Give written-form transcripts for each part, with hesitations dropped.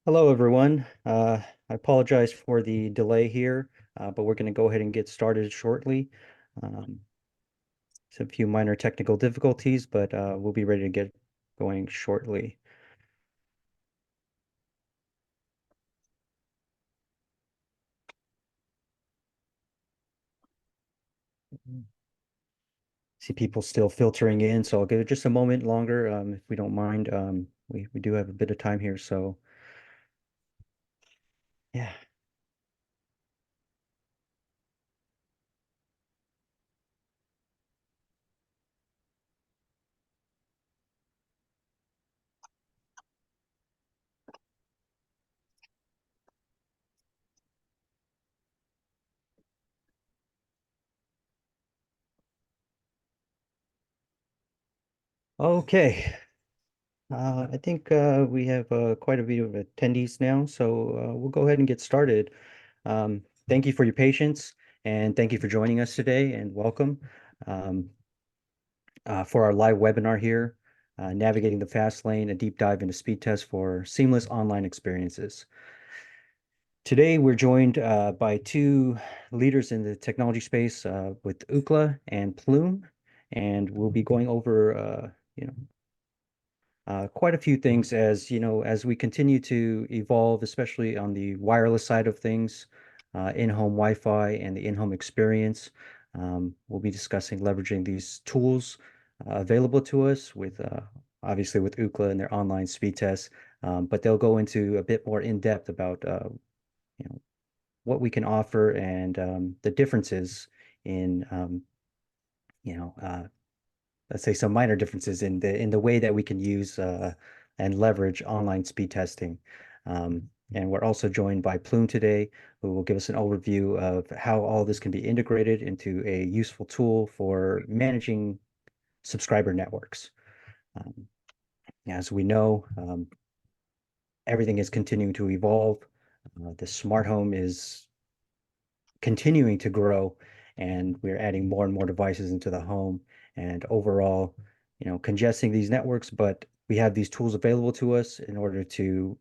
Hello, everyone. I apologize for the delay here, but we're going to go ahead and get started shortly. Um, it's a few minor technical difficulties, but we'll be ready to get going shortly. See people still filtering in, so I'll give it just a moment longer, if we don't mind. We do have a bit of time here, so yeah. Okay. I think we have quite a few of attendees now, so we'll go ahead and get started. Thank you for your patience and thank you for joining us today and welcome um, for our live webinar here, Navigating the Fast Lane, a deep dive into speed tests for seamless online experiences. Today, we're joined by two leaders in the technology space with Ookla and Plume, and we'll be going over quite a few things as as we continue to evolve, especially on the wireless side of things, in-home Wi-Fi and the in-home experience. We'll be discussing leveraging these tools available to us with obviously with Ookla and their online speed tests, but they'll go into a bit more in depth about you know what we can offer and the differences in you know let's say some minor differences in the way that we can use and leverage online speed testing. And we're also joined by Plume today, who will give us an overview of how all this can be integrated into a useful tool for managing subscriber networks. Um, as we know, everything is continuing to evolve. The smart home is continuing to grow, and we're adding more and more devices into the home and overall, congesting these networks, but we have these tools available to us in order to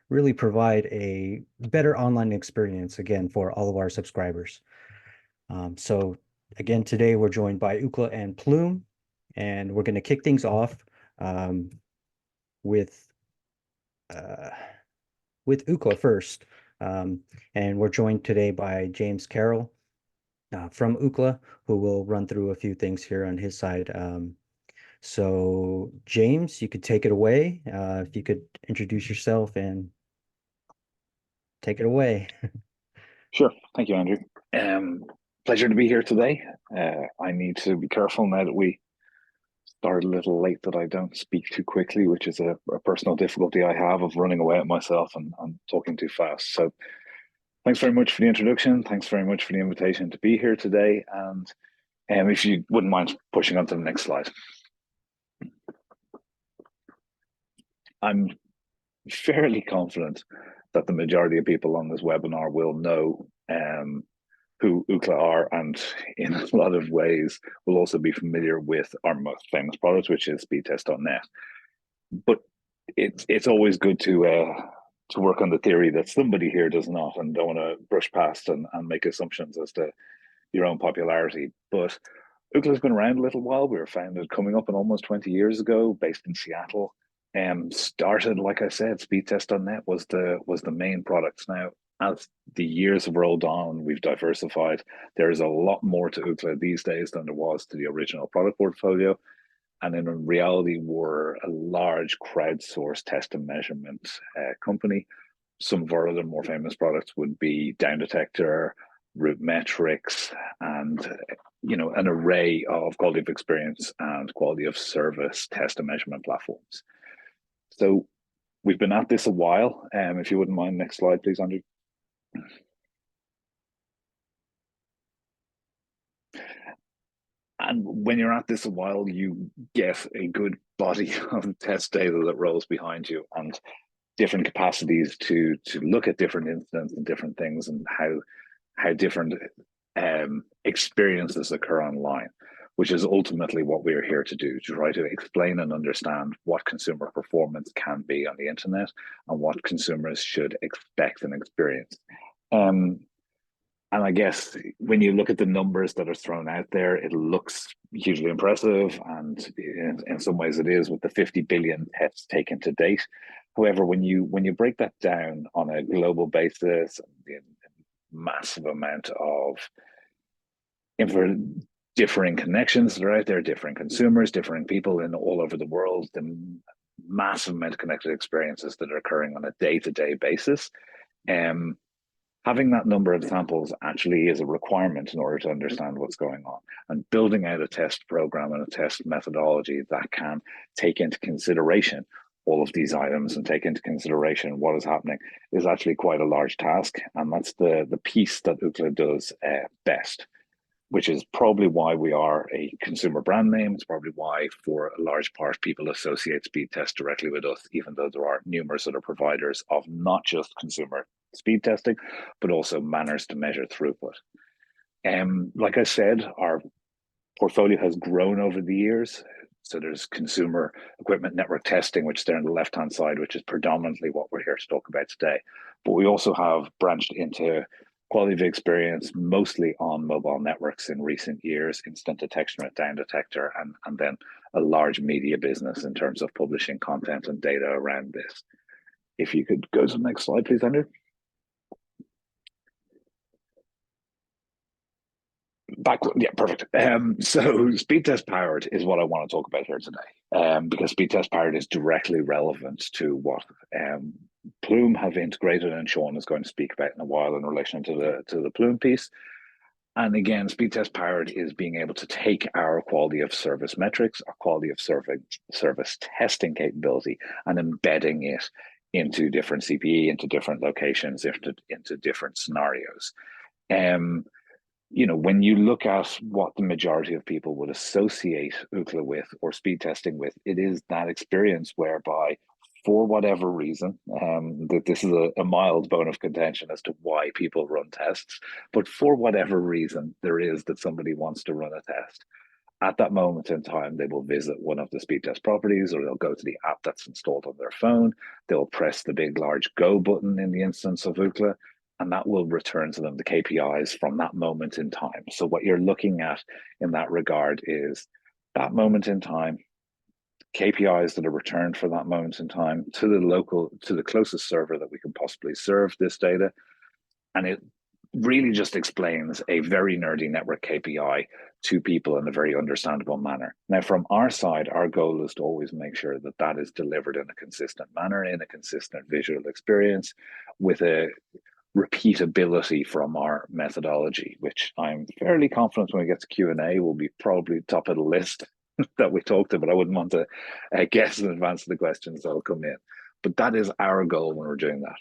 really provide a better online experience again for all of our subscribers. So again, today we're joined by Ookla and Plume, and we're going to kick things off um, with uh, with Ookla first. Um, and we're joined today by James Carroll from Ookla, who will run through a few things here on his side. So, James, you could take it away. If you could introduce yourself and take it away. Sure. Thank you, Andrew. Um, Pleasure to be here today. I need to be careful now that we started a little late that I don't speak too quickly, which is a personal difficulty I have of running away at myself and talking too fast. So thanks very much for the introduction. Thanks very much for the invitation to be here today. And if you wouldn't mind pushing on to the next slide. I'm fairly confident that the majority of people on this webinar will know who Ookla are, and in a lot of ways will also be familiar with our most famous product, which is speedtest.net. But it's always good to work on the theory that somebody here does not and don't want to brush past and make assumptions as to your own popularity. But Ookla's been around a little while. We were founded coming up in almost 20 years ago, based in Seattle. Started, like I said, speedtest.net was the main product. Now, as the years have rolled on, we've diversified. There is a lot more to Ookla these days than there was to the original product portfolio. And in reality, we're a large crowdsourced test and measurement company. Some of our other more famous products would be Down Detector, Root Metrics, and an array of quality of experience and quality of service test and measurement platforms. So we've been at this a while. If you wouldn't mind, next slide, please, Andrew. And when you're at this a while, you get a good body of test data that rolls behind you and different capacities to look at different incidents and different things and how different experiences occur online. which is ultimately what we're here to do, to try to explain and understand what consumer performance can be on the internet and what consumers should expect and experience. Um, and I guess when you look at the numbers that are thrown out there, it looks hugely impressive. And in some ways it is, with the 50 billion tests taken to date. However, when you break that down on a global basis, the massive amount of differing connections that are out there, different consumers, differing people in all over the world, the massive amount of connected experiences that are occurring on a day-to-day basis. Um, Having that number of samples actually is a requirement in order to understand what's going on. And building out a test program and a test methodology that can take into consideration all of these items and take into consideration what is happening is actually quite a large task. And that's the piece that Ookla does best, which is probably why we are a consumer brand name. It's probably why, for a large part, people associate speed test directly with us, even though there are numerous other providers of not just consumer speed testing, but also manners to measure throughput. Like I said, our portfolio has grown over the years. So there's consumer equipment network testing, which is there on the left-hand side, which is predominantly what we're here to talk about today. But we also have branched into quality of experience, mostly on mobile networks in recent years, instant detection with down detector, and then a large media business in terms of publishing content and data around this. If you could go to the next slide, please, Andrew. Backward, yeah, perfect. So speed test powered is what I want to talk about here today, because speed test powered is directly relevant to what Plume have integrated, and Sean is going to speak about in a while in relation to the Plume piece. And again, speed test powered is being able to take our quality of service metrics, our quality of service testing capability, and embedding it into different CPE, into different locations, into different scenarios. When you look at what the majority of people would associate Ookla with or speed testing with, it is that experience whereby, for whatever reason, that this is a mild bone of contention as to why people run tests, but for whatever reason there is that somebody wants to run a test. At that moment in time, they will visit one of the speed test properties, or they'll go to the app that's installed on their phone. They'll press the big, large go button in the instance of Ookla, and that will return to them the KPIs from that moment in time. So what you're looking at in that regard is that moment in time, KPIs that are returned for that moment in time to the closest server that we can possibly serve this data. And it really just explains a very nerdy network KPI to people in a very understandable manner. Now, from our side, our goal is to always make sure that that is delivered in a consistent manner, in a consistent visual experience, with a repeatability from our methodology, which I'm fairly confident when we get to Q&A will be probably top of the list that we talked to, but I wouldn't want to guess in advance of the questions that'll come in. But that is our goal when we're doing that.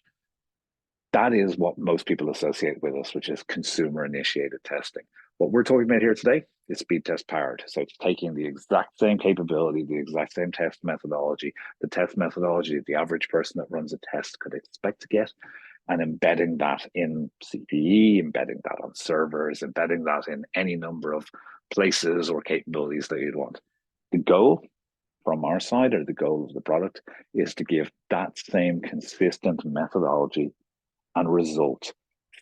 That is what most people associate with us, which is consumer-initiated testing. What we're talking about here today is speed test powered. So it's taking the exact same capability, the exact same test methodology, the test methodology the average person that runs a test could expect to get, and embedding that in CPE, embedding that on servers, embedding that in any number of places or capabilities that you'd want. The goal from our side, or the goal of the product, is to give that same consistent methodology and result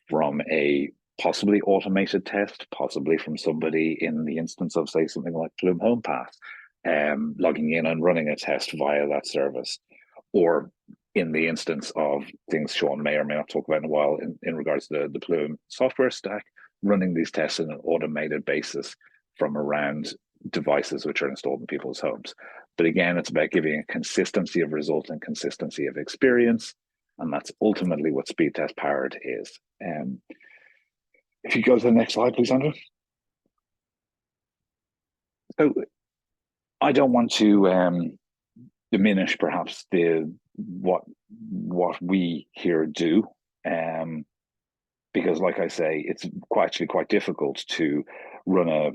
from a possibly automated test, possibly from somebody in the instance of, say, something like Plume Home Pass, logging in and running a test via that service, or in the instance of things Sean may or may not talk about in a while in regards to the Plume software stack, running these tests on an automated basis from around devices which are installed in people's homes. But again, it's about giving a consistency of result and consistency of experience, and that's ultimately what speed test powered is. If you go to the next slide, please, Andrew. So I don't want to diminish perhaps what we here do, because, like I say, it's actually quite difficult to run a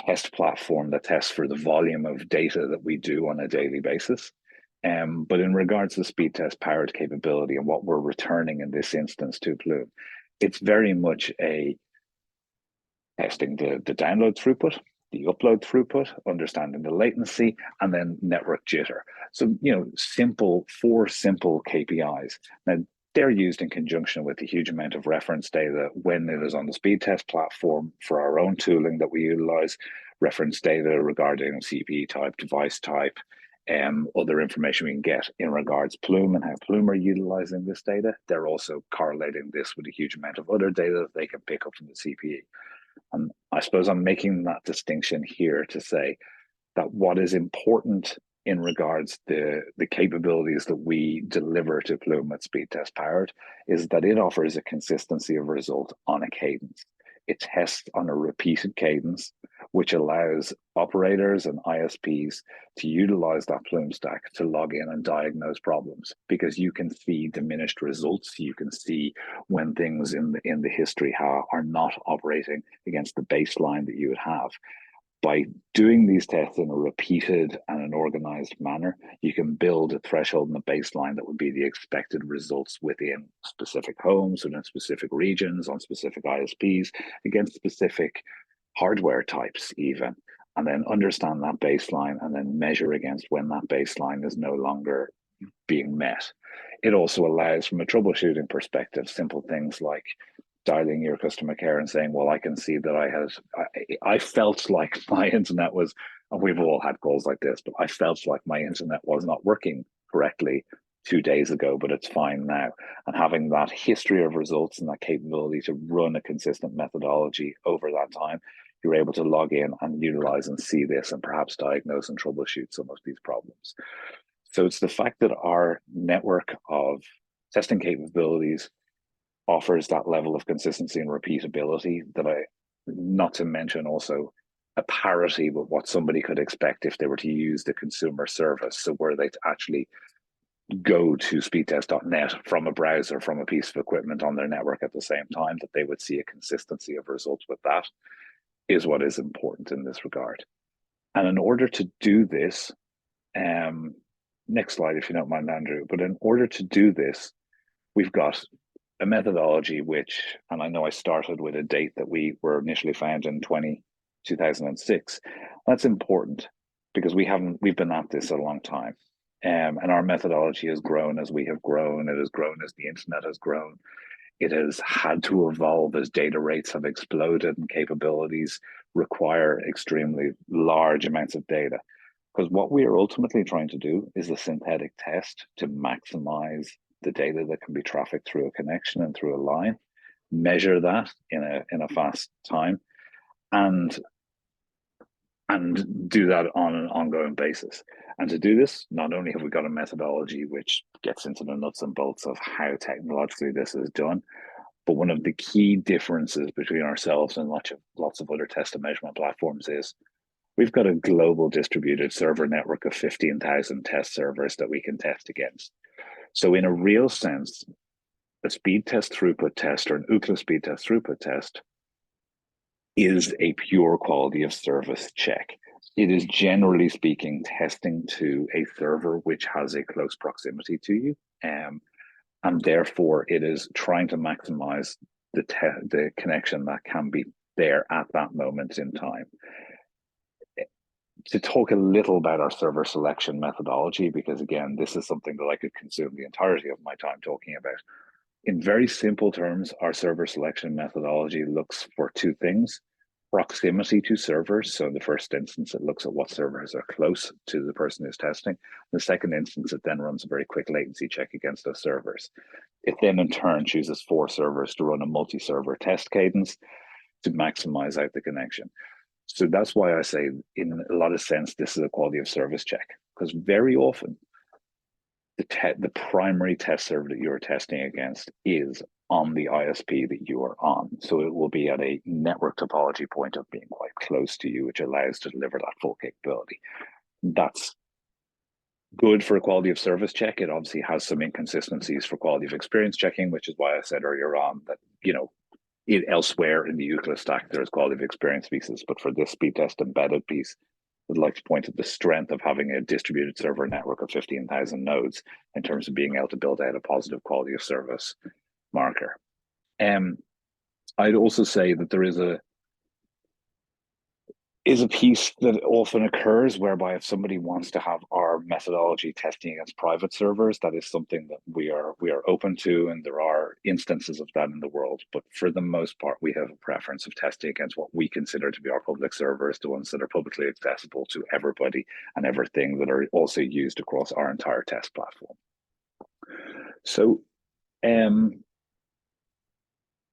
test platform that tests for the volume of data that we do on a daily basis. But in regards to speed test powered capability and what we're returning in this instance to Plume, it's very much a testing the download throughput, the upload throughput, understanding the latency, and then network jitter. So, four simple KPIs. Now, they're used in conjunction with the huge amount of reference data when it is on the speed test platform for our own tooling that we utilize, reference data regarding CPE type, device type, other information we can get in regards Plume and how Plume are utilizing this data. They're also correlating this with a huge amount of other data that they can pick up from the CPE. And I suppose I'm making that distinction here to say that what is important in regards to the capabilities that we deliver to Plume at Speed Test Powered is that it offers a consistency of result on a cadence. It tests on a repeated cadence, which allows operators and ISPs to utilize that Plume stack to log in and diagnose problems, because you can see diminished results. You can see when things in the history are not operating against the baseline that you would have. By doing these tests in a repeated and an organized manner, you can build a threshold and a baseline that would be the expected results within specific homes, within specific regions, on specific ISPs, against specific hardware types even, and then understand that baseline and then measure against when that baseline is no longer being met. It also allows, from a troubleshooting perspective, simple things like dialing your customer care and saying, well, I can see that I felt like my internet was, and we've all had calls like this, but I felt like my internet was not working correctly 2 days ago, but it's fine now. And having that history of results and that capability to run a consistent methodology over that time, you're able to log in and utilize and see this and perhaps diagnose and troubleshoot some of these problems. So it's the fact that our network of testing capabilities offers that level of consistency and repeatability not to mention also a parity with what somebody could expect if they were to use the consumer service. So were they to actually go to speedtest.net from a browser, from a piece of equipment on their network at the same time, that they would see a consistency of results with that is what is important in this regard. And in order to do this, next slide, if you don't mind, Andrew, but in order to do this, we've got a methodology which, and I know I started with a date that we were initially found in 2006. That's important because we've been at this a long time. And our methodology has grown as we have grown. It has grown as the internet has grown. It has had to evolve as data rates have exploded and capabilities require extremely large amounts of data. Because what we are ultimately trying to do is a synthetic test to maximize the data that can be trafficked through a connection and through a line, measure that in a fast time, and do that on an ongoing basis. And to do this, not only have we got a methodology which gets into the nuts and bolts of how technologically this is done, but one of the key differences between ourselves and lots of other test and measurement platforms is we've got a global distributed server network of 15,000 test servers that we can test against. So in a real sense, a speed test throughput test or an Ookla speed test throughput test is a pure quality of service check. It is generally speaking testing to a server which has a close proximity to you. And therefore it is trying to maximize the connection that can be there at that moment in time. To talk a little about our server selection methodology, because again, this is something that I could consume the entirety of my time talking about. In very simple terms, our server selection methodology looks for two things: proximity to servers. So in the first instance, it looks at what servers are close to the person who's testing. In the second instance, it then runs a very quick latency check against those servers. It then in turn chooses 4 servers to run a multi-server test cadence to maximize out the connection. So that's why I say, in a lot of sense, this is a quality of service check, because very often the primary test server that you're testing against is on the ISP that you are on. So it will be at a network topology point of being quite close to you, which allows to deliver that full capability. That's good for a quality of service check. It obviously has some inconsistencies for quality of experience checking, which is why I said earlier on that, elsewhere in the Ookla stack, there's quality of experience pieces, but for this speed test embedded piece, I'd like to point to the strength of having a distributed server network of 15,000 nodes in terms of being able to build out a positive quality of service marker. I'd also say that there is is a piece that often occurs whereby if somebody wants to have our methodology testing against private servers, that is something that we are open to, and there are instances of that in the world. But for the most part, we have a preference of testing against what we consider to be our public servers, the ones that are publicly accessible to everybody and everything, that are also used across our entire test platform. So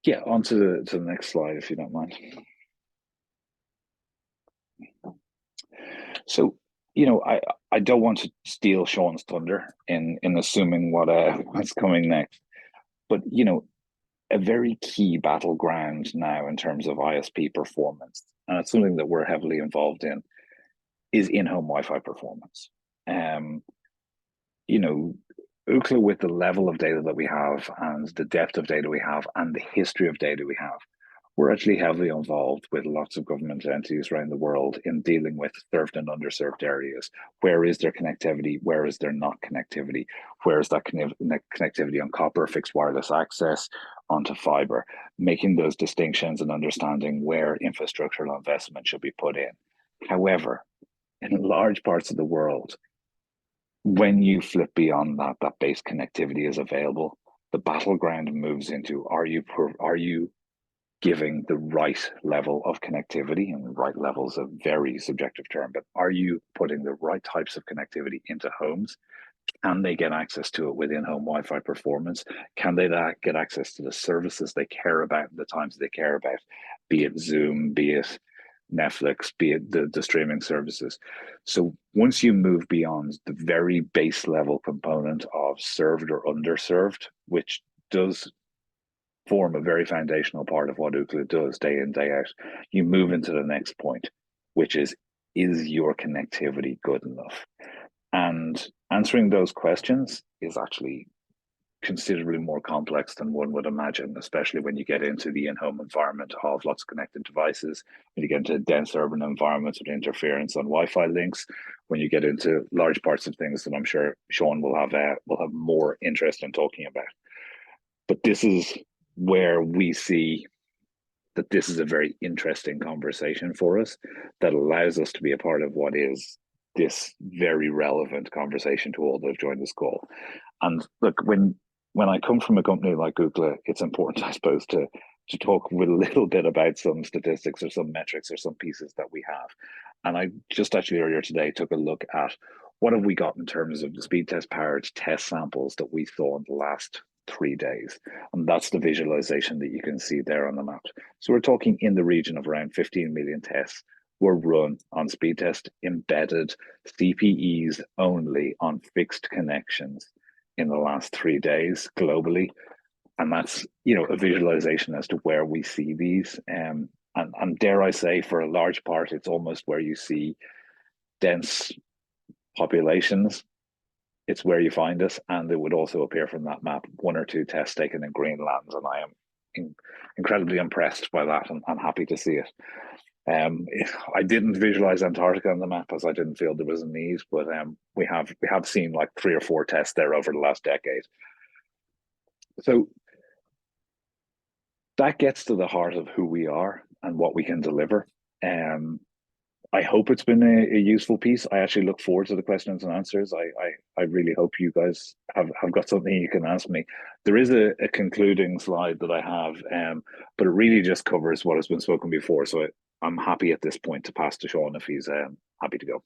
yeah, on to the next slide, if you don't mind. So, I don't want to steal Sean's thunder in assuming what's coming next, but a very key battleground now in terms of ISP performance, and it's something that we're heavily involved in, is in-home Wi-Fi performance. Ookla, with the level of data that we have and the depth of data we have and the history of data we have, we're actually heavily involved with lots of government entities around the world in dealing with served and underserved areas. Where is there connectivity? Where is there not connectivity? Where is that connectivity on copper, fixed wireless access, onto fiber? Making those distinctions and understanding where infrastructural investment should be put in. However, in large parts of the world, when you flip beyond that base connectivity is available, the battleground moves into, are you giving the right level of connectivity? And the right level is a very subjective term, but are you putting the right types of connectivity into homes? Can they get access to it within home Wi-Fi performance? Can they get access to the services they care about, the times they care about, be it Zoom, be it Netflix, be it the streaming services? So once you move beyond the very base level component of served or underserved, which does form a very foundational part of what Ookla does day in, day out, you move into the next point, which is your connectivity good enough? And answering those questions is actually considerably more complex than one would imagine, especially when you get into the in-home environment of lots of connected devices, when you get into dense urban environments with interference on Wi-Fi links, when you get into large parts of things that I'm sure Sean will have more interest in talking about. But this is where we see that this is a very interesting conversation for us that allows us to be a part of what is this very relevant conversation to all that have joined this call. And look, when I come from a company like Ookla, it's important, I suppose, to talk with a little bit about some statistics or some metrics or some pieces that we have. And I just actually earlier today took a look at what have we got in terms of the speed test powered test samples that we saw in the last 3 days. And that's the visualization that you can see there on the map. So we're talking in the region of around 15 million tests were run on speed test embedded CPEs only on fixed connections in the last 3 days globally. And that's, a visualization as to where we see these. And dare I say, for a large part, it's almost where you see dense populations. It's where you find us, and it would also appear from that map 1 or 2 tests taken in green lands, and I am incredibly impressed by that, and I'm happy to see it. I didn't visualize Antarctica on the map as I didn't feel there was a need, but we have seen like 3 or 4 tests there over the last decade. So that gets to the heart of who we are and what we can deliver. I hope it's been a useful piece. I actually look forward to the questions and answers. I really hope you guys have got something you can ask me. There is a concluding slide that I have, but it really just covers what has been spoken before. So I'm happy at this point to pass to Sean if he's happy to go.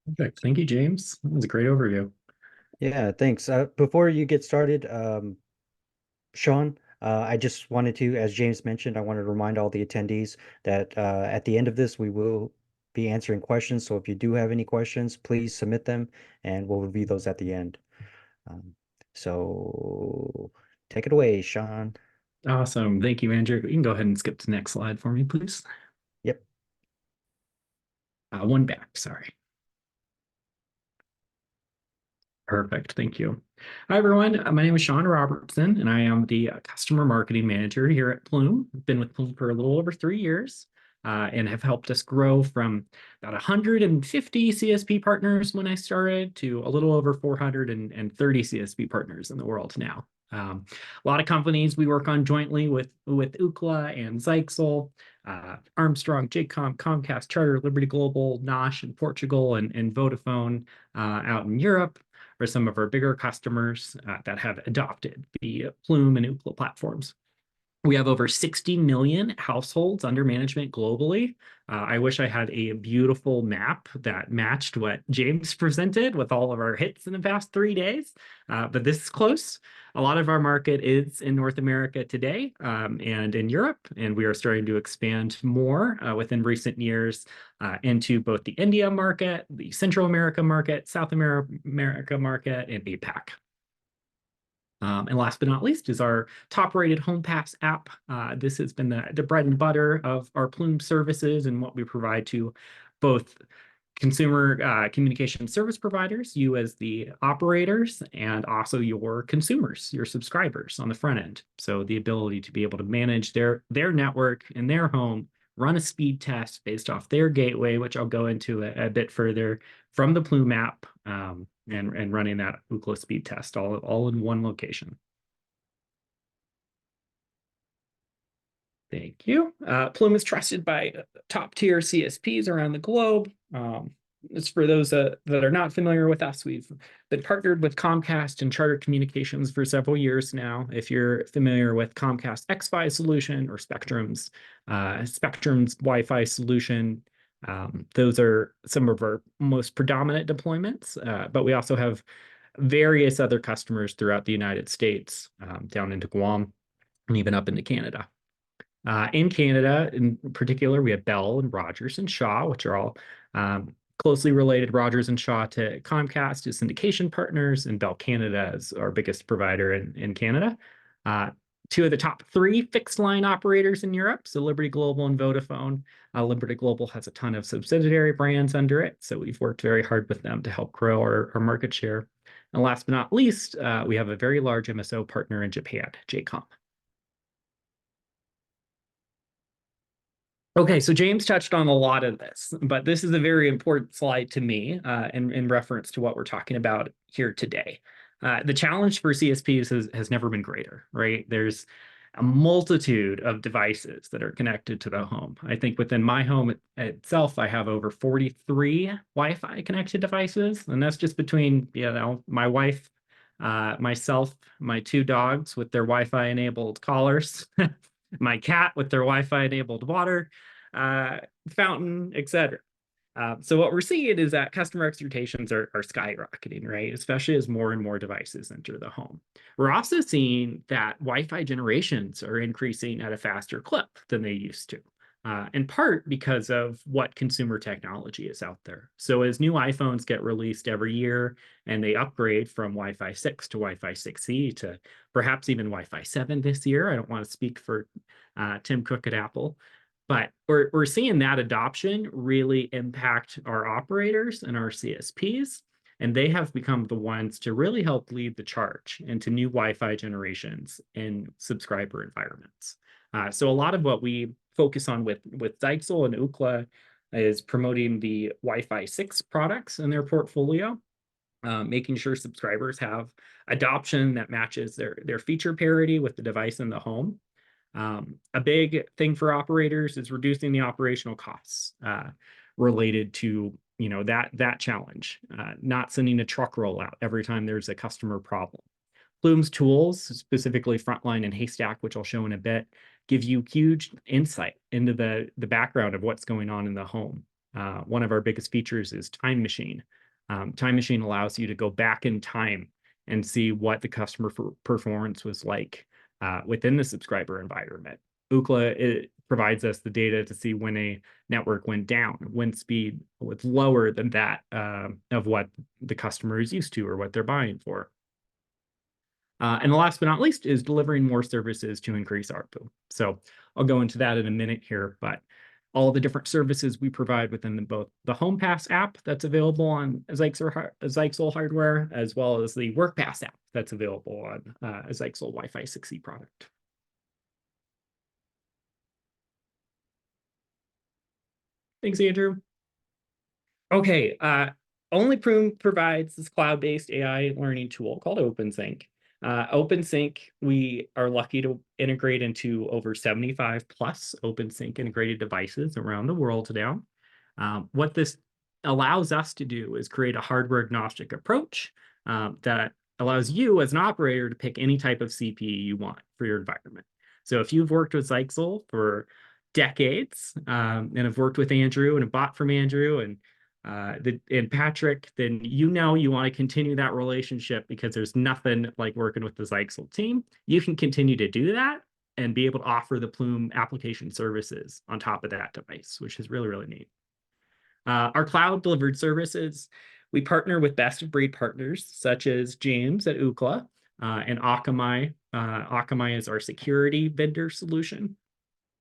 Perfect. Thank you, James. That was a great overview. Yeah, thanks. Before you get started, Sean, I just wanted to, as James mentioned, I wanted to remind all the attendees that at the end of this, we will be answering questions. So if you do have any questions, please submit them and we'll review those at the end. So take it away, Sean. Awesome. Thank you, Andrew. You can go ahead and skip to the next slide for me, please. Yep. One back, sorry. Perfect. Thank you. Hi, everyone. My name is Sean Robertson, and I am the Customer Marketing Manager here at Plume. I've been with Plume for a little over 3 years and have helped us grow from about 150 CSP partners when I started to a little over 430 CSP partners in the world now. A lot of companies we work on jointly with Ookla and Zyxel. Armstrong, JCOM, Comcast, Charter, Liberty Global, Nosh in Portugal, and Vodafone out in Europe are some of our bigger customers that have adopted the Plume and Ookla platforms. We have over 60 million households under management globally. I wish I had a beautiful map that matched what James presented with all of our hits in the past 3 days, but this is close. A lot of our market is in North America today and in Europe, and we are starting to expand more within recent years into both the India market, the Central America market, South America market, and APAC. And last but not least is our top-rated Home Pass app. This has been the bread and butter of our Plume services and what we provide to both consumer communication service providers, you as the operators, and also your consumers, your subscribers on the front end. So the ability to be able to manage their network in their home, run a speed test based off their gateway, which I'll go into a bit further from the Plume app, and running that Ookla speed test all in one location. Thank you. Plume is trusted by top tier CSPs around the globe. It's for those that are not familiar with us. We've been partnered with Comcast and Charter Communications for several years now. If you're familiar with Comcast xFi solution or Spectrum's Wi-Fi solution, those are some of our most predominant deployments, but we also have various other customers throughout the United States, down into Guam and even up into Canada. In Canada, in particular, we have Bell and Rogers and Shaw, which are all closely related. Rogers and Shaw to Comcast as syndication partners, and Bell Canada is our biggest provider in Canada. Two of the top 3 fixed line operators in Europe, so Liberty Global and Vodafone. Liberty Global has a ton of subsidiary brands under it, so we've worked very hard with them to help grow our market share. And last but not least, we have a very large MSO partner in Japan, JCOM. Okay, so James touched on a lot of this, but this is a very important slide to me in reference to what we're talking about here today. The challenge for CSPs has never been greater, right? There's a multitude of devices that are connected to the home. I think within my home itself, I have over 43 Wi-Fi connected devices, and that's just between, my wife, myself, my 2 dogs with their Wi-Fi enabled collars, my cat with their Wi-Fi enabled water fountain, etc. So what we're seeing is that customer expectations are skyrocketing, right? Especially as more and more devices enter the home. We're also seeing that Wi-Fi generations are increasing at a faster clip than they used to, in part because of what consumer technology is out there. So as new iPhones get released every year and they upgrade from Wi-Fi 6 to Wi-Fi 6E to perhaps even Wi-Fi 7 this year, I don't want to speak for Tim Cook at Apple, but we're seeing that adoption really impact our operators and our CSPs, and they have become the ones to really help lead the charge into new Wi-Fi generations in subscriber environments. So a lot of what we focus on with Zyxel and Ookla is promoting the Wi-Fi 6 products in their portfolio, making sure subscribers have adoption that matches their feature parity with the device in the home. A big thing for operators is reducing the operational costs related to that challenge, not sending a truck rollout every time there's a customer problem. Plume's tools, specifically Frontline and Haystack, which I'll show in a bit, give you huge insight into the background of what's going on in the home. One of our biggest features is Time Machine. Time Machine allows you to go back in time and see what the customer performance was like within the subscriber environment. Ookla provides us the data to see when a network went down, when speed was lower than that of what the customer is used to or what they're buying for. And the last but not least is delivering more services to increase ARPU. So I'll go into that in a minute here, but all the different services we provide within both the Home Pass app that's available on Zyxel hardware, as well as the Work Pass app that's available on a Zyxel Wi-Fi 6E product. Thanks, Andrew. Okay, only Plume provides this cloud-based AI learning tool called OpenSync. OpenSync, we are lucky to integrate into over 75 plus OpenSync integrated devices around the world now. What this allows us to do is create a hardware agnostic approach that allows you as an operator to pick any type of CPE you want for your environment. So if you've worked with Zyxel for decades and have worked with Andrew and have bought from Andrew and Patrick, then you know you want to continue that relationship because there's nothing like working with the Zyxel team. You can continue to do that and be able to offer the Plume application services on top of that device, which is really, really neat. Our cloud delivered services, we partner with best of breed partners such as James at Ookla and Akamai. Akamai is our security vendor solution.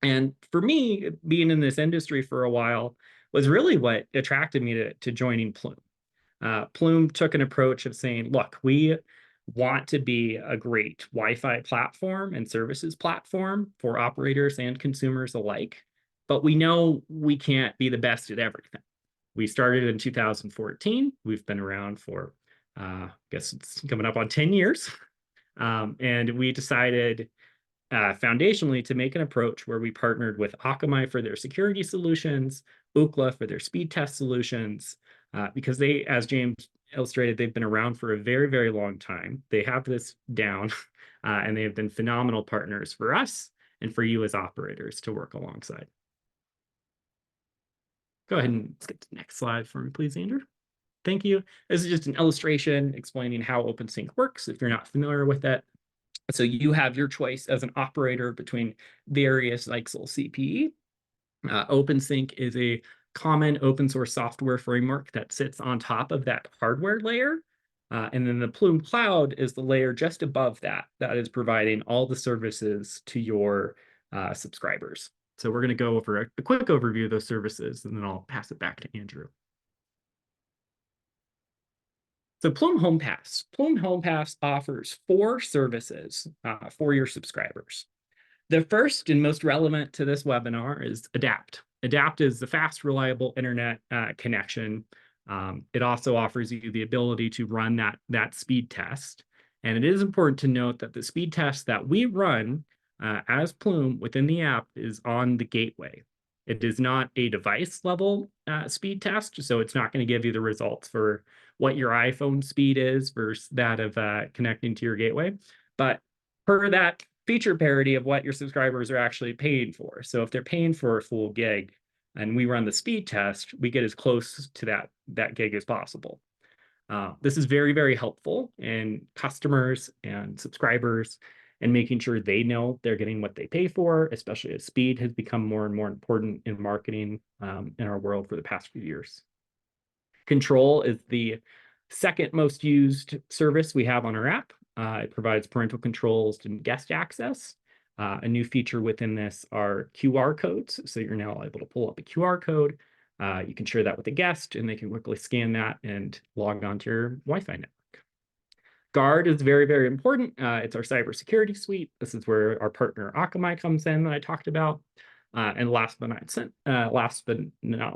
And for me, being in this industry for a while was really what attracted me to joining Plume. Plume took an approach of saying, look, we want to be a great Wi-Fi platform and services platform for operators and consumers alike, but we know we can't be the best at everything. We started in 2014. We've been around for, I guess it's coming up on 10 years. And we decided foundationally to make an approach where we partnered with Akamai for their security solutions, Ookla for their speed test solutions, because they, as James illustrated, they've been around for a very, very long time. They have this down, and they have been phenomenal partners for us and for you as operators to work alongside. Go ahead and skip to the next slide for me, please, Andrew. Thank you. This is just an illustration explaining how OpenSync works if you're not familiar with it. So you have your choice as an operator between various Zyxel CPE. OpenSync is a common open source software framework that sits on top of that hardware layer. And then the Plume Cloud is the layer just above that is providing all the services to your subscribers. So we're going to go over a quick overview of those services, and then I'll pass it back to Andrew. So Plume Home Pass. Plume Home Pass offers 4 services for your subscribers. The first and most relevant to this webinar is Adapt. Adapt is the fast, reliable internet connection. It also offers you the ability to run that speed test. And it is important to note that the speed test that we run as Plume within the app is on the gateway. It is not a device level speed test, so it's not going to give you the results for what your iPhone speed is versus that of connecting to your gateway. But per that feature parity of what your subscribers are actually paying for. So if they're paying for a full gig and we run the speed test, we get as close to that gig as possible. This is very, very helpful in customers and subscribers and making sure they know they're getting what they pay for, especially as speed has become more and more important in marketing in our world for the past few years. Control is the second most used service we have on our app. It provides parental controls and guest access. A new feature within this are QR codes. So you're now able to pull up a QR code. You can share that with a guest and they can quickly scan that and log on to your Wi-Fi network. Guard is very, very important. It's our cybersecurity suite. This is where our partner Akamai comes in that I talked about. And least but not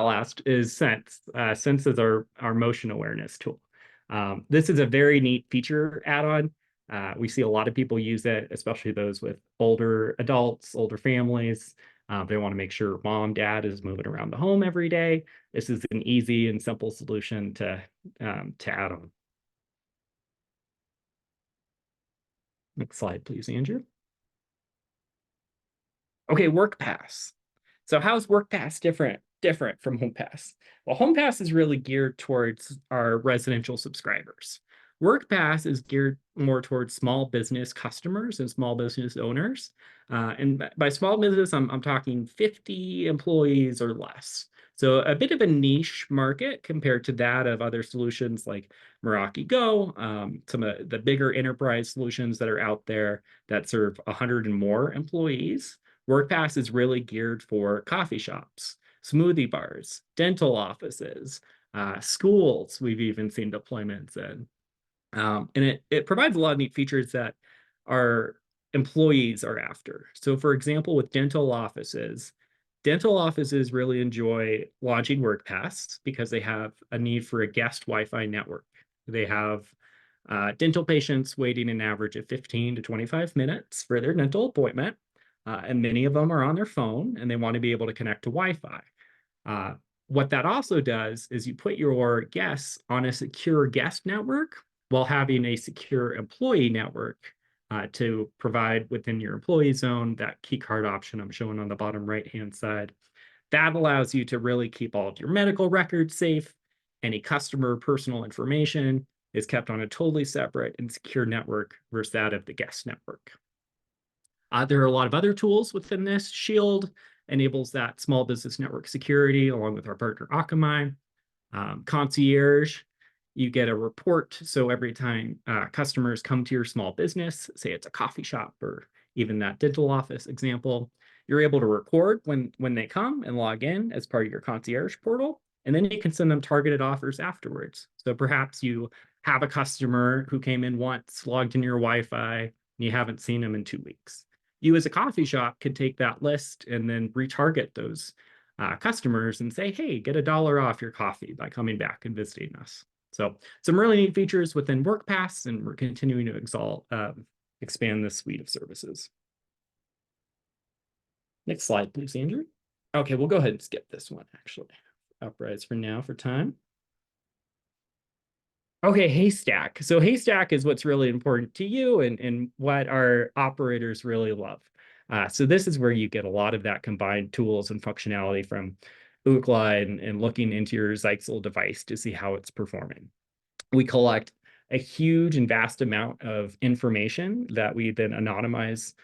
last is Sense. Sense is our motion awareness tool. This is a very neat feature add-on. We see a lot of people use it, especially those with older adults, older families. They want to make sure mom, dad is moving around the home every day. This is an easy and simple solution to add on. Next slide, please, Andrew. Okay, WorkPass. So how's WorkPass different from HomePass? Well, HomePass is really geared towards our residential subscribers. WorkPass is geared more towards small business customers and small business owners. And by small business, I'm talking 50 employees or less. So a bit of a niche market compared to that of other solutions like Meraki Go, some of the bigger enterprise solutions that are out there that serve 100 and more employees. WorkPass is really geared for coffee shops, smoothie bars, dental offices, schools. We've even seen deployments in. And it provides a lot of neat features that our employees are after. So for example, with dental offices really enjoy launching WorkPass because they have a need for a guest Wi-Fi network. They have dental patients waiting an average of 15 to 25 minutes for their dental appointment. And many of them are on their phone and they want to be able to connect to Wi-Fi. What that also does is you put your guests on a secure guest network while having a secure employee network to provide within your employee zone that key card option I'm showing on the bottom right-hand side. That allows you to really keep all of your medical records safe. Any customer personal information is kept on a totally separate and secure network versus that of the guest network. There are a lot of other tools within this. Shield enables that small business network security along with our partner Akamai. Concierge, you get a report. So every time customers come to your small business, say it's a coffee shop or even that dental office example, you're able to record when they come and log in as part of your concierge portal. And then you can send them targeted offers afterwards. So perhaps you have a customer who came in once, logged in your Wi-Fi, and you haven't seen them in 2 weeks. You as a coffee shop could take that list and then retarget those customers and say, hey, get $1 off your coffee by coming back and visiting us. So some really neat features within WorkPass, and we're continuing to expand this suite of services. Next slide, please, Andrew. Okay, we'll go ahead and skip this one, actually. Uprise for now for time. Okay, Haystack. So Haystack is what's really important to you and what our operators really love. So this is where you get a lot of that combined tools and functionality from Ookla and looking into your Zyxel device to see how it's performing. We collect a huge and vast amount of information that we then anonymize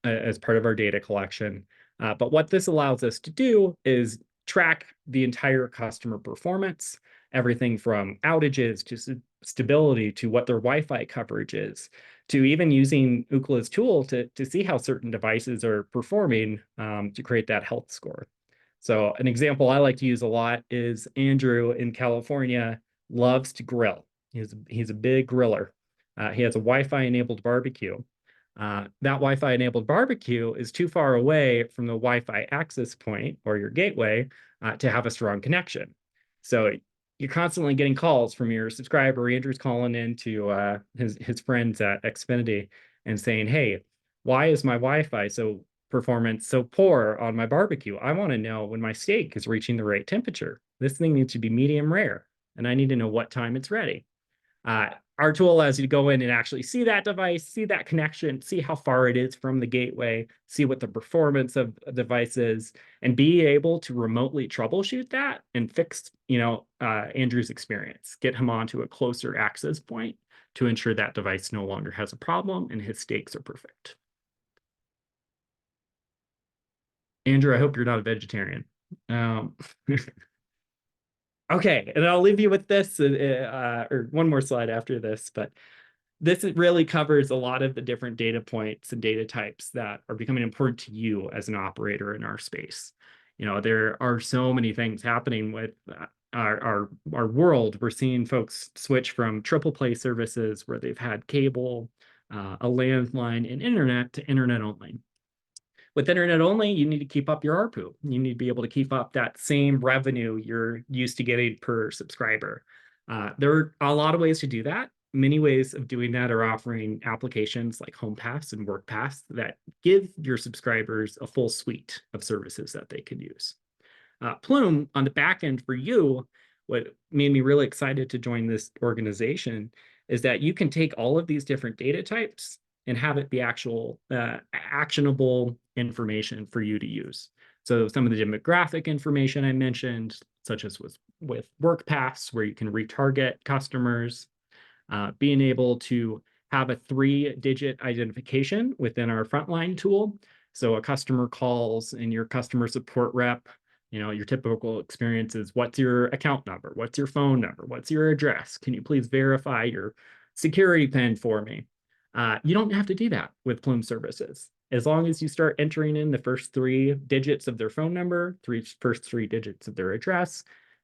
as part of our data collection. But what this allows us to do is track the entire customer performance, everything from outages to stability to what their Wi-Fi coverage is, to even using Ookla's tool to see how certain devices are performing to create that health score. So an example I like to use a lot is Andrew in California loves to grill. He's a big griller. He has a Wi-Fi enabled barbecue. That Wi-Fi enabled barbecue is too far away from the Wi-Fi access point or your gateway to have a strong connection. So you're constantly getting calls from your subscriber. Andrew's calling in to his friends at Xfinity and saying, hey, why is my Wi-Fi performance so poor on my barbecue? I want to know when my steak is reaching the right temperature. This thing needs to be medium rare, and I need to know what time it's ready. Our tool allows you to go in and actually see that device, see that connection, see how far it is from the gateway, see what the performance of a device is, and be able to remotely troubleshoot that and fix, Andrew's experience, get him onto a closer access point to ensure that device no longer has a problem and his steaks are perfect. Andrew, I hope you're not a vegetarian. Okay, and I'll leave you with this, or one more slide after this, but this really covers a lot of the different data points and data types that are becoming important to you as an operator in our space. There are so many things happening with our world. We're seeing folks switch from triple play services where they've had cable, a landline, and internet to internet only. With internet only, you need to keep up your ARPU. You need to be able to keep up that same revenue you're used to getting per subscriber. There are a lot of ways to do that. Many ways of doing that are offering applications like HomePass and WorkPass that give your subscribers a full suite of services that they can use. Plume, on the back end for you, what made me really excited to join this organization is that you can take all of these different data types and have it be actual actionable information for you to use. So some of the demographic information I mentioned, such as with WorkPass, where you can retarget customers, being able to have a 3-digit identification within our frontline tool. So a customer calls and your customer support rep, your typical experience is, what's your account number? What's your phone number? What's your address? Can you please verify your security PIN for me? You don't have to do that with Plume services. As long as you start entering in the first 3 digits of their phone number, first 3 digits of their address,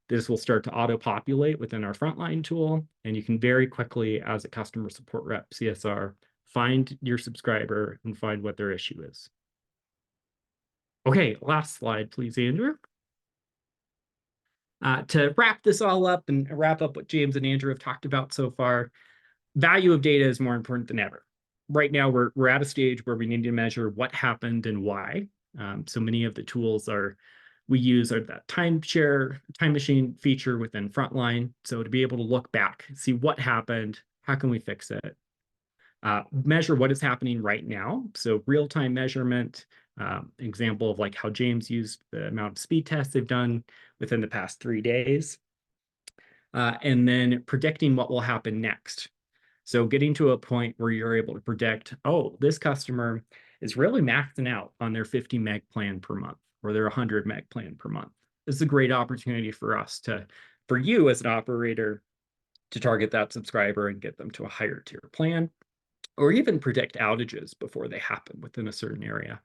this will start to auto-populate within our frontline tool, and you can very quickly, as a customer support rep, CSR, find your subscriber and find what their issue is. Okay, last slide, please, Andrew. To wrap this all up and wrap up what James and Andrew have talked about so far, value of data is more important than ever. Right now, we're at a stage where we need to measure what happened and why. So many of the tools we use are that time machine feature within Frontline. So to be able to look back, see what happened, how can we fix it? Measure what is happening right now. So real-time measurement, example of like how James used the amount of speed tests they've done within the past 3 days. And then predicting what will happen next. So getting to a point where you're able to predict, oh, this customer is really maxing out on their 50 meg plan per month or their 100 meg plan per month. This is a great opportunity for you as an operator to target that subscriber and get them to a higher tier plan, or even predict outages before they happen within a certain area.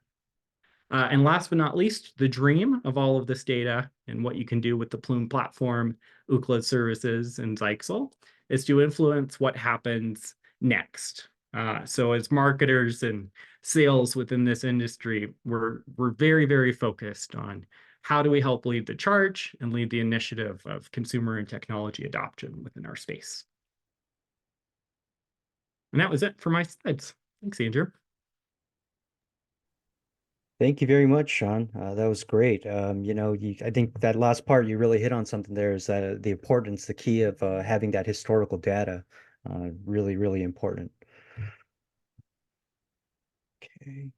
And last but not least, the dream of all of this data and what you can do with the Plume platform, Ookla services, and Zyxel is to influence what happens next. So as marketers and sales within this industry, we're very, very focused on how do we help lead the charge and lead the initiative of consumer and technology adoption within our space. And that was it for my slides. Thanks, Andrew. Thank you very much, Sean. That was great. I think that last part you really hit on something there is that the importance, the key of having that historical data, really, really important. Okay.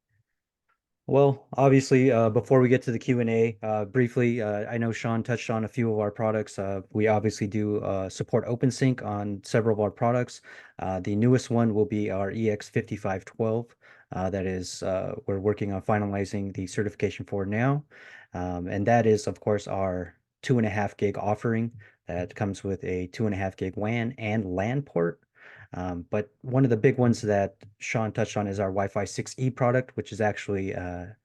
Well, obviously, before we get to the Q&A, briefly, I know Sean touched on a few of our products. We obviously do support OpenSync on several of our products. The newest one will be our EX5512. That is, we're working on finalizing the certification for now. And that is, of course, our 2.5 gig offering that comes with a 2.5 gig WAN and LAN port. But one of the big ones that Sean touched on is our Wi-Fi 6E product, which is actually a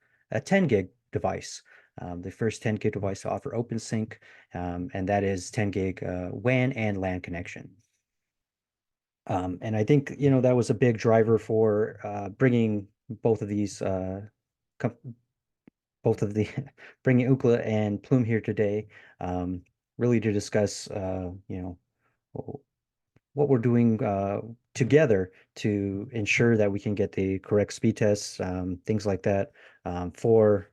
10 gig device. The first 10 gig device to offer OpenSync, and that is 10 gig WAN and LAN connection. And I think, that was a big driver for bringing both of these, bringing Ookla and Plume here today, really to discuss, what we're doing together to ensure that we can get the correct speed tests, things like that. For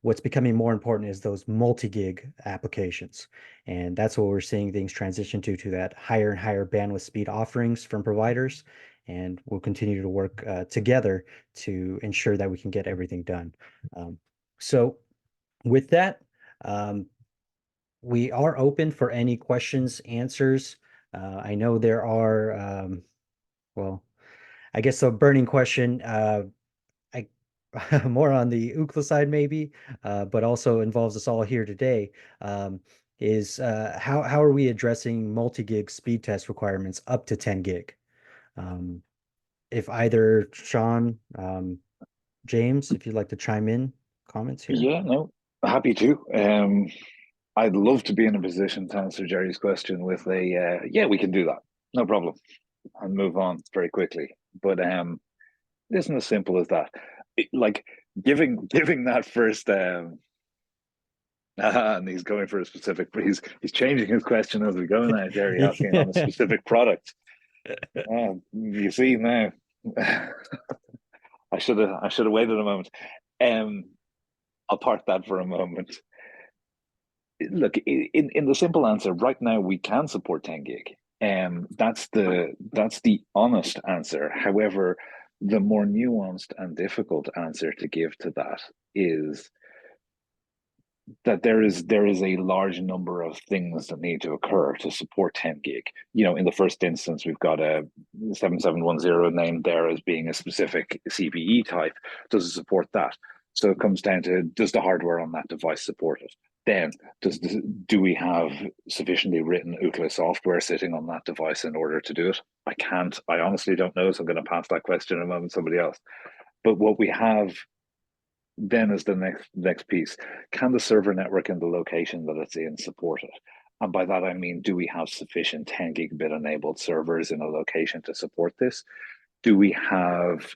what's becoming more important is those multi-gig applications. And that's what we're seeing things transition to that higher and higher bandwidth speed offerings from providers. And we'll continue to work together to ensure that we can get everything done. So with that, we are open for any questions, answers. I know there are, well, I guess a burning question, I more on the Ookla side maybe, but also involves us all here today, is how are we addressing multi-gig speed test requirements up to 10 gig? If either Sean, James, if you'd like to chime in, comments here. Yeah, no, happy to. I'd love to be in a position to answer Jerry's question with a yeah, we can do that, no problem, and move on very quickly. But it isn't as simple as that. Like giving that first and he's going for a specific, he's changing his question as we go now, Jerry, asking on a specific product. You see now, I should have waited a moment. I'll park that for a moment. Look, in the simple answer, right now we can support 10 gig. That's the honest answer. However, the more nuanced and difficult answer to give to that is that there is a large number of things that need to occur to support 10 gig. In the first instance, we've got a 7710 named there as being a specific CPE type. Does it support that? So it comes down to, does the hardware on that device support it? Then do we have sufficiently written Ookla software sitting on that device in order to do it? I honestly don't know, so I'm going to pass that question in a moment to somebody else. But what we have then is the next piece. Can the server network in the location that it's in support it? And by that I mean, do we have sufficient 10 gigabit enabled servers in a location to support this? Do we have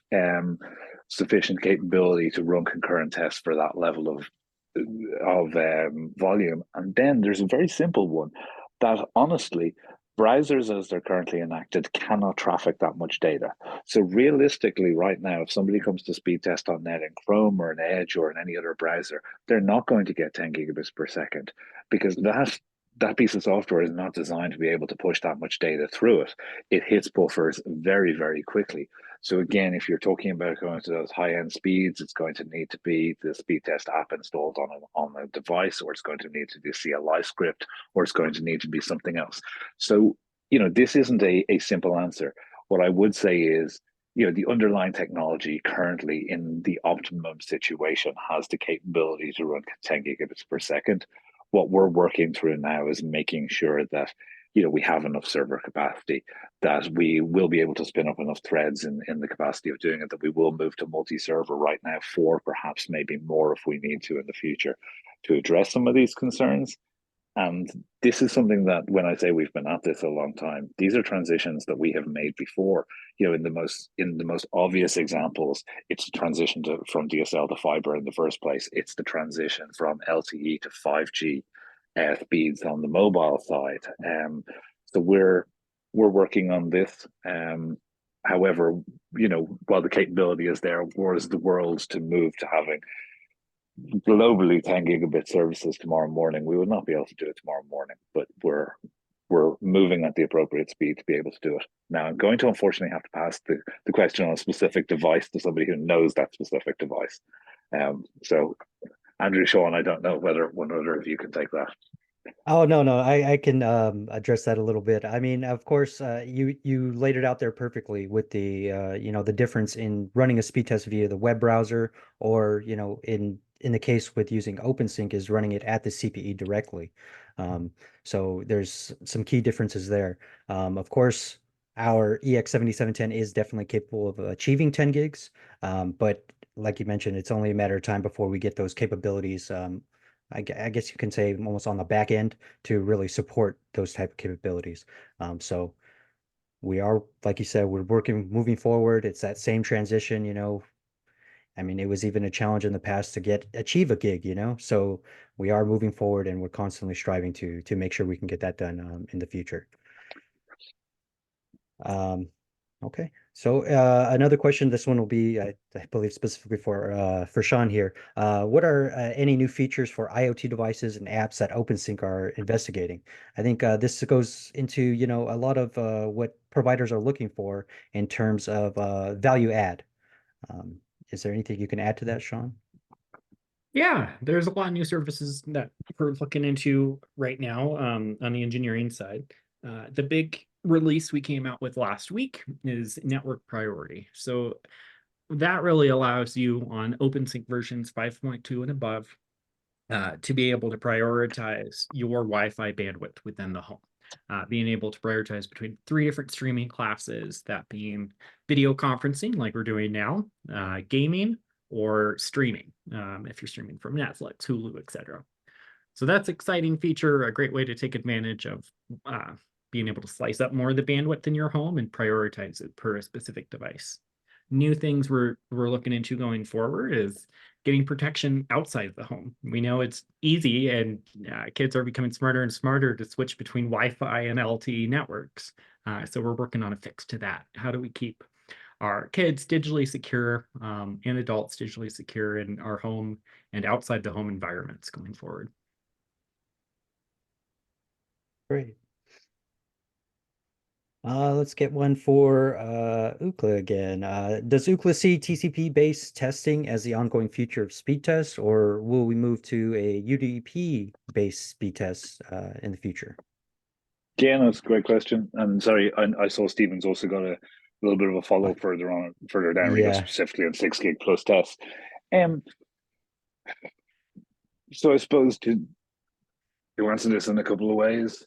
sufficient capability to run concurrent tests for that level of volume. And then there's a very simple one that honestly, browsers as they're currently enacted cannot traffic that much data. So realistically, right now, if somebody comes to speed test on net in Chrome or in Edge or in any other browser, they're not going to get 10 gigabits per second because that piece of software is not designed to be able to push that much data through it. It hits buffers very, very quickly. So again, if you're talking about going to those high-end speeds, it's going to need to be the speed test app installed on a device, or it's going to need to be a CLI script, or it's going to need to be something else. So, this isn't a simple answer. What I would say is, the underlying technology currently in the optimum situation has the capability to run 10 gigabits per second. What we're working through now is making sure that we have enough server capacity, that we will be able to spin up enough threads in the capacity of doing it, that we will move to multi-server right now, for perhaps maybe more if we need to in the future, to address some of these concerns. And this is something that, when I say we've been at this a long time, these are transitions that we have made before. In the most obvious examples, it's the transition from DSL to fiber in the first place. It's the transition from LTE to 5G speeds on the mobile side. So we're working on this. However, while the capability is there, whereas the world to move to having globally 10 gigabit services tomorrow morning, we would not be able to do it tomorrow morning, but we're moving at the appropriate speed to be able to do it. Now, I'm going to unfortunately have to pass the question on a specific device to somebody who knows that specific device. So Andrew, Sean, I don't know whether one or other of you can take that. Oh, no, no, I can address that a little bit. I mean, of course, you laid it out there perfectly with the the difference in running a speed test via the web browser, or in the case with using OpenSync, is running it at the CPE directly. Um, so there's some key differences there. Of course, our EX7710 is definitely capable of achieving 10 gigs, but like you mentioned, it's only a matter of time before we get those capabilities. I guess you can say almost on the back end to really support those type of capabilities. So we are, like you said, we're moving forward. It's that same transition. I mean, it was even a challenge in the past to achieve a gig. So we are moving forward, and we're constantly striving to make sure we can get that done in the future. Um, Okay. So another question, this one will be, I believe, specifically for Sean here. What are any new features for IoT devices and apps that OpenSync are investigating? I think this goes into, a lot of what providers are looking for in terms of value add. Um, is there anything you can add to that, Sean? Yeah, there's a lot of new services that we're looking into right now on the engineering side. The big release we came out with last week is network priority. So that really allows you on OpenSync versions 5.2 and above to be able to prioritize your Wi-Fi bandwidth within the home. Being able to prioritize between 3 different streaming classes, that being video conferencing like we're doing now, gaming, or streaming, if you're streaming from Netflix, Hulu, etc. So that's an exciting feature, a great way to take advantage of being able to slice up more of the bandwidth in your home and prioritize it per a specific device. New things we're looking into going forward is getting protection outside the home. We know it's easy, and kids are becoming smarter and smarter to switch between Wi-Fi and LTE networks. So we're working on a fix to that. How do we keep our kids digitally secure and adults digitally secure in our home and outside the home environments going forward? Great. Let's get one for Ookla again. Does Ookla see TCP-based testing as the ongoing future of speed tests, or will we move to a UDP-based speed test in the future? Yeah, that's a great question. And sorry, I saw Stephen's also got a little bit of a follow further down, where he goes Yeah. specifically on 6 gig plus tests. So I suppose to answer this in a couple of ways,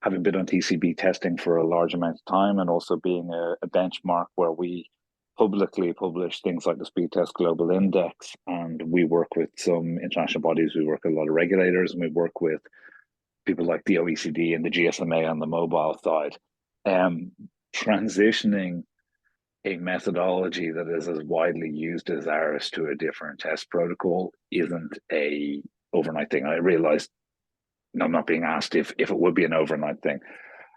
having been on TCP testing for a large amount of time, and also being a benchmark where we publicly publish things like the Speed Test Global Index, and we work with some international bodies, we work with a lot of regulators, and we work with people like the OECD and the GSMA on the mobile side. Transitioning a methodology that is as widely used as ours to a different test protocol isn't a overnight thing. I realize I'm not being asked if it would be an overnight thing.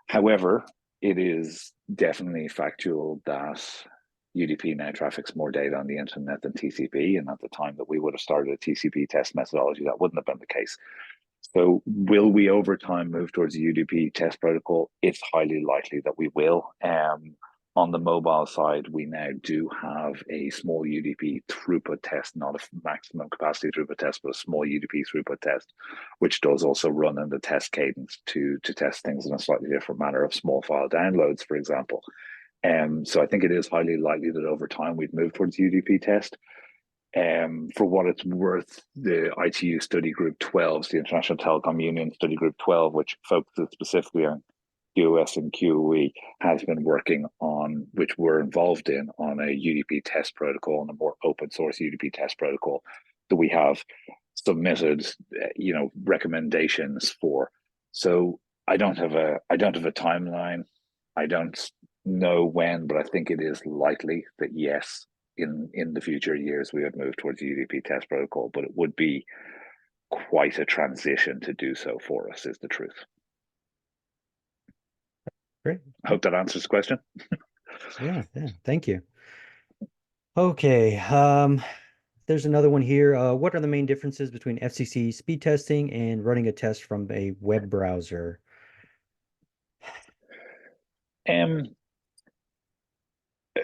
However, it is definitely factual that UDP now traffics more data on the internet than TCP. And at the time that we would have started a TCP test methodology, that wouldn't have been the case. So will we over time move towards a UDP test protocol? It's highly likely that we will. On the mobile side, we now do have a small UDP throughput test, not a maximum capacity throughput test, but a small UDP throughput test, which does also run in the test cadence to test things in a slightly different manner of small file downloads, for example. So I think it is highly likely that over time we'd move towards UDP test. For what it's worth, the ITU Study Group 12, the International Telecom Union Study Group 12, which focuses specifically on QoS and QoE, has been working on, which we're involved in, on a UDP test protocol and a more open source UDP test protocol that we have submitted, recommendations for. So I don't have a timeline. I don't know when, but I think it is likely that yes, in the future years we would move towards the UDP test protocol, but it would be quite a transition to do so for us, is the truth. Great. I hope that answers the question. Yeah, thank you. Okay, there's another one here. What are the main differences between FCC speed testing and running a test from a web browser?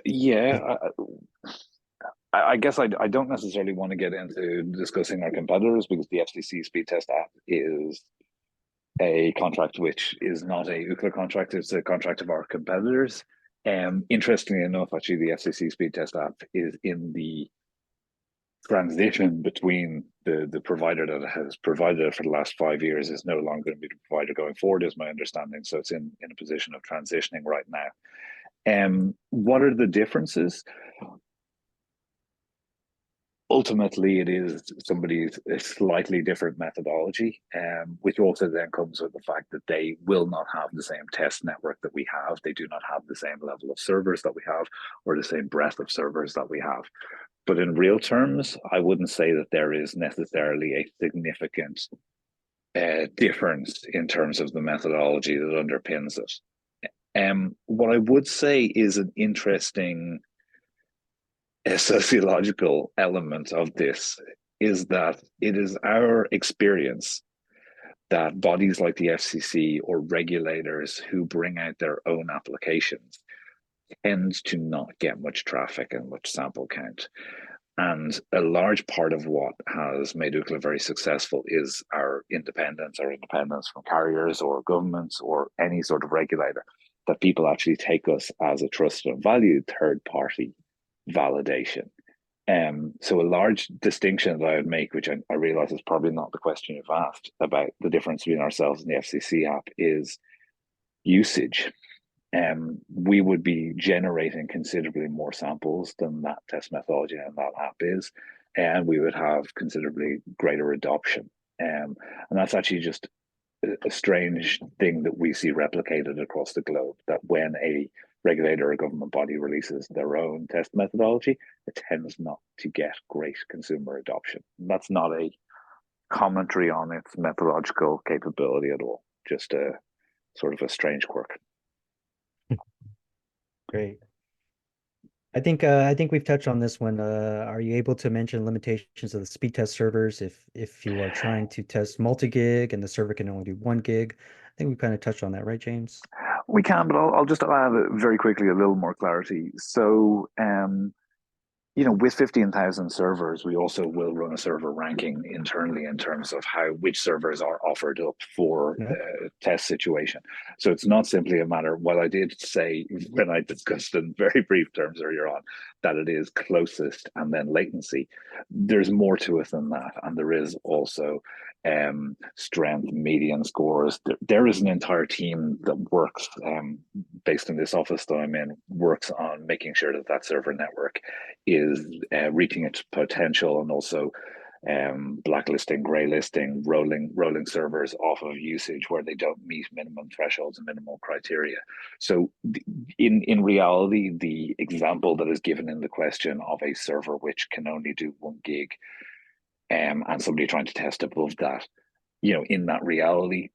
Yeah, I guess I don't necessarily want to get into discussing our competitors, because the FCC speed test app is a contract which is not a Ookla contract. It's a contract of our competitors. Interestingly enough, actually, the FCC speed test app is in the transition between the provider that has provided it for the last 5 years is no longer going to be the provider going forward, is my understanding. So it's in a position of transitioning right now. What are the differences? Ultimately, it is somebody's a slightly different methodology, which also then comes with the fact that they will not have the same test network that we have. They do not have the same level of servers that we have, or the same breadth of servers that we have. But in real terms, I wouldn't say that there is necessarily a significant difference in terms of the methodology that underpins it. What I would say is an interesting sociological element of this is that it is our experience that bodies like the FCC or regulators who bring out their own applications tend to not get much traffic and much sample count. And a large part of what has made Ookla very successful is our independence from carriers or governments or any sort of regulator, that people actually take us as a trusted and valued third party validation. So a large distinction that I would make, which I realize is probably not the question you've asked about the difference between ourselves and the FCC app, is usage. We would be generating considerably more samples than that test methodology and that app is, and we would have considerably greater adoption. And that's actually just a strange thing that we see replicated across the globe, that when a regulator or government body releases their own test methodology, it tends not to get great consumer adoption. And that's not a commentary on its methodological capability at all, just a sort of a strange quirk. Great. I think we've touched on this one. Are you able to mention limitations of the speed test servers if you are trying to test multi-gig and the server can only do 1 gig? I think we kind of touched on that, right, James? We can, but I'll just add very quickly a little more clarity. So, with 15,000 servers, we also will run a server ranking internally in terms of which servers are offered up for Yeah. the test situation. So it's not simply a matter, while I did say when I discussed in very brief terms earlier on that it is closest and then latency, there's more to it than that. And there is also strength, median scores. There is an entire team that works based in this office that I'm in, works on making sure that server network is reaching its potential, and also blacklisting, graylisting, rolling servers off of usage where they don't meet minimum thresholds and minimal criteria. So in reality, the example that is given in the question of a server which can only do 1 gig, and somebody trying to test above that, in that reality,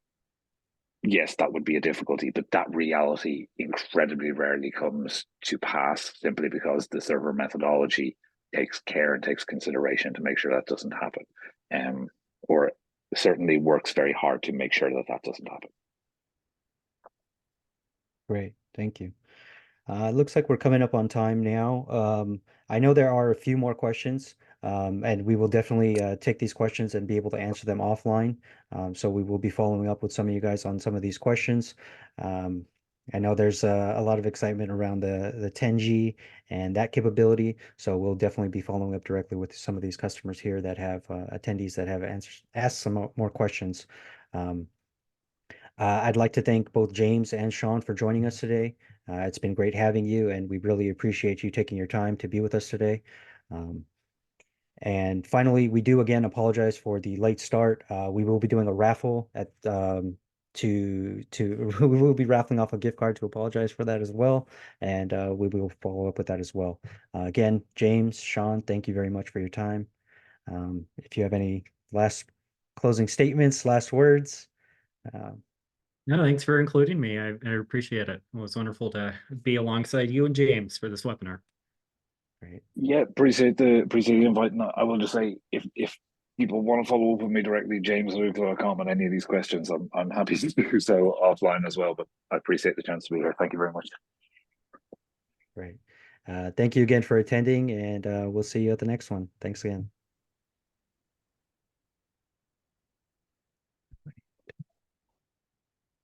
yes, that would be a difficulty, but that reality incredibly rarely comes to pass simply because the server methodology takes care and takes consideration to make sure that doesn't happen, or certainly works very hard to make sure that that doesn't happen. Great, thank you. It looks like we're coming up on time now. I know there are a few more questions, and we will definitely take these questions and be able to answer them offline. So we will be following up with some of you guys on some of these questions. Um, I know there's a lot of excitement around the 10G and that capability. So we'll definitely be following up directly with some of these customers here that have attendees that have asked some more questions. Um, I'd like to thank both James and Sean for joining us today. It's been great having you, and we really appreciate you taking your time to be with us today. Um, and finally, we do again apologize for the late start. We will be doing a raffle at we will be raffling off a gift card to apologize for that as well, and we will follow up with that as well. Again, James, Sean, thank you very much for your time. If you have any last closing statements, last words. Um, No, thanks for including me. I appreciate it. It was wonderful to be alongside you and James for this webinar. Great. Yeah, appreciate the invite. And I will just say, if people want to follow up with me directly, james@ookla.com, on any of these questions, I'm happy to do so offline as well. But I appreciate the chance to be here. Thank you very much. Great. Thank you again for attending, and we'll see you at the next one. Thanks again.